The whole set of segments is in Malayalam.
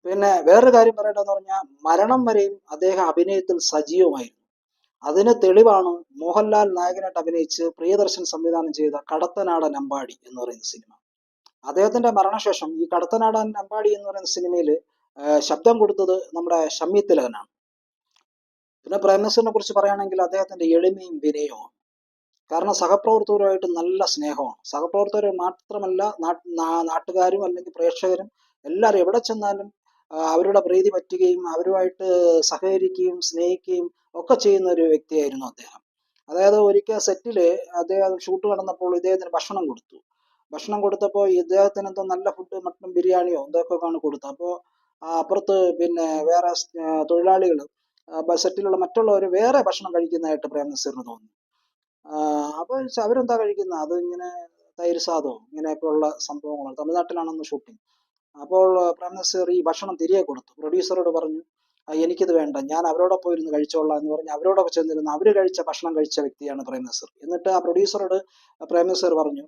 പിന്നെ വേറൊരു കാര്യം പറയട്ടെന്ന് പറഞ്ഞാൽ മരണം വരെയും അദ്ദേഹം അഭിനയത്തിൽ സജീവമായിരുന്നു. അതിന് തെളിവാണ് മോഹൻലാൽ നായകനായിട്ട് അഭിനയിച്ച് പ്രിയദർശൻ സംവിധാനം ചെയ്ത കടത്തനാടൻ അമ്പാടി എന്ന് പറയുന്ന സിനിമ. അദ്ദേഹത്തിന്റെ മരണശേഷം ഈ കടത്തനാടൻ അമ്പാടി എന്ന് പറയുന്ന സിനിമയിൽ ശബ്ദം കൊടുത്തത് നമ്മുടെ ഷമ്മി തിലകനാണ്. പിന്നെ പ്രേംനസീറിനെ കുറിച്ച് പറയുകയാണെങ്കിൽ അദ്ദേഹത്തിന്റെ എളിമയും വിനയവും. കാരണം സഹപ്രവർത്തകരുമായിട്ട് നല്ല സ്നേഹമാണ്. സഹപ്രവർത്തകർ മാത്രമല്ല, നാട്ടുകാരും അല്ലെങ്കിൽ പ്രേക്ഷകരും എല്ലാവരും എവിടെ ചെന്നാലും അവരുടെ പ്രീതി പറ്റുകയും അവരുമായിട്ട് സഹകരിക്കുകയും സ്നേഹിക്കുകയും ഒക്കെ ചെയ്യുന്ന ഒരു വ്യക്തിയായിരുന്നു അദ്ദേഹം. അതായത് ഒരിക്കൽ സെറ്റില് അദ്ദേഹം ഷൂട്ട് നടന്നപ്പോൾ ഇദ്ദേഹത്തിന് ഭക്ഷണം കൊടുത്തു. ഭക്ഷണം കൊടുത്തപ്പോൾ ഇദ്ദേഹത്തിന് എന്തോ നല്ല ഫുഡ്, മട്ടൺ ബിരിയാണിയോ എന്തൊക്കെയാണ് കൊടുത്തത്. അപ്പോൾ അപ്പുറത്ത് പിന്നെ വേറെ തൊഴിലാളികൾ, സെറ്റിലുള്ള മറ്റുള്ളവർ വേറെ ഭക്ഷണം കഴിക്കുന്നതായിട്ട് പ്രേംനസീറിന് തോന്നി. അപ്പോൾ അവരെന്താ കഴിക്കുന്നത്, അത് ഇങ്ങനെ തൈര് സാദവും ഇങ്ങനെയൊക്കെയുള്ള സംഭവങ്ങളാണ്. തമിഴ്നാട്ടിലാണെന്ന് ഷൂട്ടിങ്. അപ്പോൾ പ്രേംനസീർ ഈ ഭക്ഷണം തിരികെ കൊടുത്തു. പ്രൊഡ്യൂസറോട് പറഞ്ഞു, എനിക്കിത് വേണ്ട, ഞാൻ അവരോടൊപ്പം ഇരുന്ന് കഴിച്ചോളാം എന്ന് പറഞ്ഞ് അവരോടൊപ്പം ചെന്നിരുന്ന് അവർ കഴിച്ച ഭക്ഷണം കഴിച്ച വ്യക്തിയാണ് പ്രേംനസീർ. എന്നിട്ട് ആ പ്രൊഡ്യൂസറോട് പ്രേംനസീർ പറഞ്ഞു,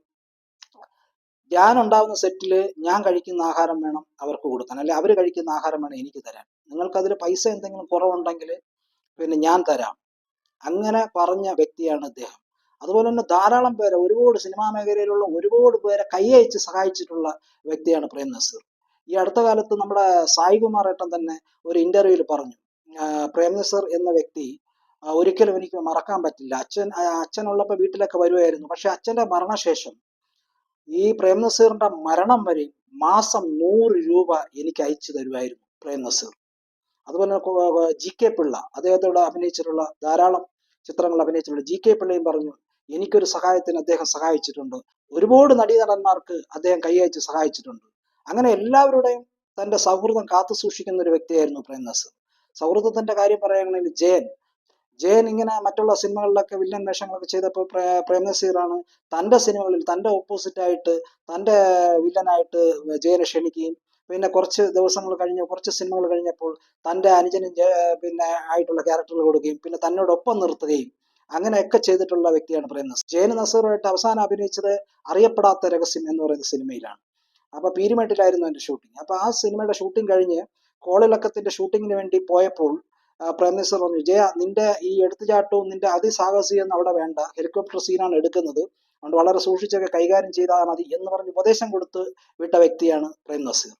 ഞാൻ ഉണ്ടാവുന്ന സെറ്റിൽ ഞാൻ കഴിക്കുന്ന ആഹാരം വേണം അവർക്ക് കൊടുക്കാൻ, അല്ലെ അവർ കഴിക്കുന്ന ആഹാരം വേണം എനിക്ക് തരാൻ. നിങ്ങൾക്കതിൽ പൈസ എന്തെങ്കിലും കുറവുണ്ടെങ്കിൽ പിന്നെ ഞാൻ തരാം. അങ്ങനെ പറഞ്ഞ വ്യക്തിയാണ് അദ്ദേഹം. അതുപോലെ തന്നെ ധാരാളം പേരെ, ഒരുപാട് സിനിമാ മേഖലയിലുള്ള ഒരുപാട് പേരെ കൈയച്ച് സഹായിച്ചിട്ടുള്ള വ്യക്തിയാണ് പ്രേംനസീർ. ഈ അടുത്ത കാലത്ത് നമ്മുടെ സായികുമാർ ഏട്ടൻ തന്നെ ഒരു ഇന്റർവ്യൂവിൽ പറഞ്ഞു, പ്രേംനസീർ എന്ന വ്യക്തി ഒരിക്കലും എനിക്ക് മറക്കാൻ പറ്റില്ല. അച്ഛനുള്ളപ്പോൾ വീട്ടിലൊക്കെ വരുമായിരുന്നു. പക്ഷെ അച്ഛന്റെ മരണശേഷം ഈ പ്രേംനസീറിന്റെ മരണം വരെ മാസം 100 രൂപ എനിക്ക് അയച്ചു തരുമായിരുന്നു പ്രേംനസീർ. അതുപോലെ GK പിള്ള, അദ്ദേഹത്തോട് അഭിനയിച്ചിട്ടുള്ള ധാരാളം ചിത്രങ്ങൾ അഭിനയിച്ചിട്ടുള്ള GK പിള്ളയും പറഞ്ഞു, എനിക്കൊരു സഹായത്തിന് അദ്ദേഹം സഹായിച്ചിട്ടുണ്ട്. ഒരുപാട് നടീനടന്മാർക്ക് അദ്ദേഹം കൈയച്ച് സഹായിച്ചിട്ടുണ്ട്. അങ്ങനെ എല്ലാവരുടെയും തന്റെ സൗഹൃദം കാത്തു സൂക്ഷിക്കുന്ന ഒരു വ്യക്തിയായിരുന്നു പ്രേംനസീർ. സൗഹൃദത്തിന്റെ കാര്യം പറയുകയാണെങ്കിൽ ജയൻ ഇങ്ങനെ മറ്റുള്ള സിനിമകളിലൊക്കെ വില്ലൻ വേഷങ്ങളൊക്കെ ചെയ്തപ്പോൾ പ്രേംനസീറാണ് തന്റെ സിനിമകളിൽ തന്റെ ഓപ്പോസിറ്റായിട്ട് തന്റെ വില്ലനായിട്ട് ജയനെ ക്ഷണിക്കുകയും പിന്നെ കുറച്ച് സിനിമകൾ കഴിഞ്ഞപ്പോൾ തന്റെ അനുജനും പിന്നെ ആയിട്ടുള്ള ക്യാരക്ടറുകൾ കൊടുക്കുകയും പിന്നെ തന്നോടൊപ്പം നിർത്തുകയും അങ്ങനെയൊക്കെ ചെയ്തിട്ടുള്ള വ്യക്തിയാണ് പ്രേംനസീർ. ജയൻ നസീറുമായിട്ട് അവസാനം അഭിനയിച്ചത് അറിയപ്പെടാത്ത രഹസ്യം എന്ന് പറയുന്ന സിനിമയിലാണ്. അപ്പൊ പീരുമേട്ടിലായിരുന്നു എന്റെ ഷൂട്ടിങ്. അപ്പൊ ആ സിനിമയുടെ ഷൂട്ടിംഗ് കഴിഞ്ഞ് കോളിളക്കത്തിന്റെ ഷൂട്ടിങ്ങിന് വേണ്ടി പോയപ്പോൾ പ്രേംനസീർ പറഞ്ഞു, ജയ, നിന്റെ ഈ എടുത്തുചാട്ടവും നിന്റെ അതിസാഹസികം അവിടെ വേണ്ട, ഹെലികോപ്റ്റർ സീനാണ് എടുക്കുന്നത്, അതുകൊണ്ട് വളരെ സൂക്ഷിച്ചൊക്കെ കൈകാര്യം ചെയ്താൽ മതി എന്ന് പറഞ്ഞ് ഉപദേശം കൊടുത്ത് വിട്ട വ്യക്തിയാണ് പ്രേംനസീർ.